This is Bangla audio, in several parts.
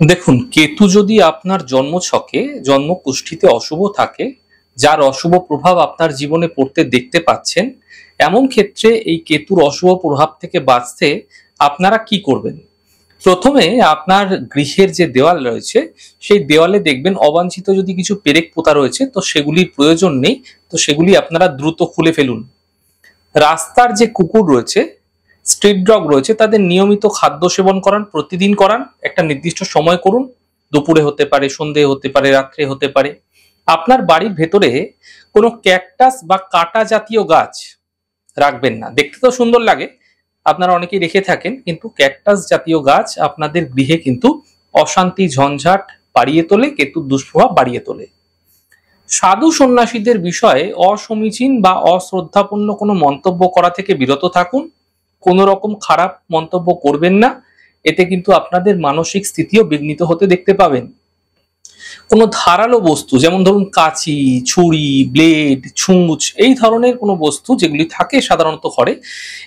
দেখুন, কেতু যদি আপনার জন্মছকে জন্মকুষ্ঠিতে অশুভ থাকে, যার অশুভ প্রভাব আপনার জীবনে পড়তে দেখতে পাচ্ছেন, এমন ক্ষেত্রে এই কেতুর অশুভ প্রভাব থেকে বাঁচতে আপনারা কি করবেন? প্রথমে আপনার গৃহের যে দেওয়াল রয়েছে, সেই দেওয়ালে দেখবেন অবাঞ্ছিত যদি কিছু পেরেক পোতা রয়েছে, তো সেগুলির প্রয়োজন নেই। তো সেগুলি আপনারা দ্রুত খুলে ফেলুন। রাস্তার যে কুকুর রয়েছে, স্ট্রিট ডগ রয়েছে, তাদের নিয়মিত খাদ্য সেবন করান, প্রতিদিন করান, একটা নির্দিষ্ট সময় করুন। দুপুরে হতে পারে, সন্ধে হতে পারে, রাত্রে হতে পারে। আপনার বাড়ির ভেতরে কোনো ক্যাকটাস বা কাটা জাতীয় গাছ রাখবেন না। দেখতে তো সুন্দর লাগে, আপনারা অনেকেই রেখে থাকেন, কিন্তু ক্যাকটাস জাতীয় গাছ আপনাদের গৃহে কিন্তু অশান্তি, ঝঞ্ঝাট বাড়িয়ে তোলে, কেতুর দুষ্প্রভাব বাড়িয়ে তোলে। সাধু সন্ন্যাসীদের বিষয়ে অসমীচীন বা অশ্রদ্ধাপূর্ণ কোনো মন্তব্য করা থেকে বিরত থাকুন। কোনো রকম খারাপ মন্তব্য করবেন না, এতে কিন্তু আপনাদের মানসিক স্থিতিও বিঘ্নিত হতে দেখতে পাবেন। কোনো ধারালো বস্তু, যেমন ধরুন কাঁচি, ছুরি, ব্লেড, ছুঁচ, এই ধরনের কোনো বস্তু যেগুলি থাকে সাধারণত ঘরে,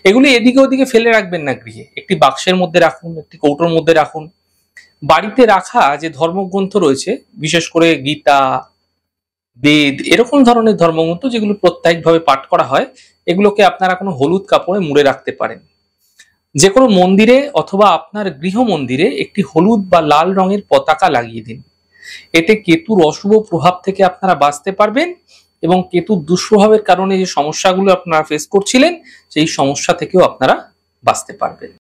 এগুলি এদিকে ওদিকে ফেলে রাখবেন না গৃহে। একটি বাক্সের মধ্যে রাখুন, একটি কৌটোর মধ্যে রাখুন। বাড়িতে রাখা যে ধর্মগ্রন্থ রয়েছে, বিশেষ করে গীতা, বেদ, এরকম ধরনের ধর্মগ্রন্থ যেগুলো প্রত্যেকভাবে পাঠ করা হয়, এগুলোকে আপনারা কোনো হলুদ কাপড়ে মুড়ে রাখতে পারেন। যে কোনো মন্দিরে অথবা আপনার গৃহ মন্দিরে একটি হলুদ বা লাল রঙের পতাকা লাগিয়ে দিন। এতে কেতুর অশুভ প্রভাব থেকে আপনারা বাঁচতে পারবেন, এবং কেতুর দুষ্প্রভাবের কারণে যে সমস্যাগুলো আপনারা ফেস করছিলেন, সেই সমস্যা থেকেও আপনারা বাঁচতে পারবেন।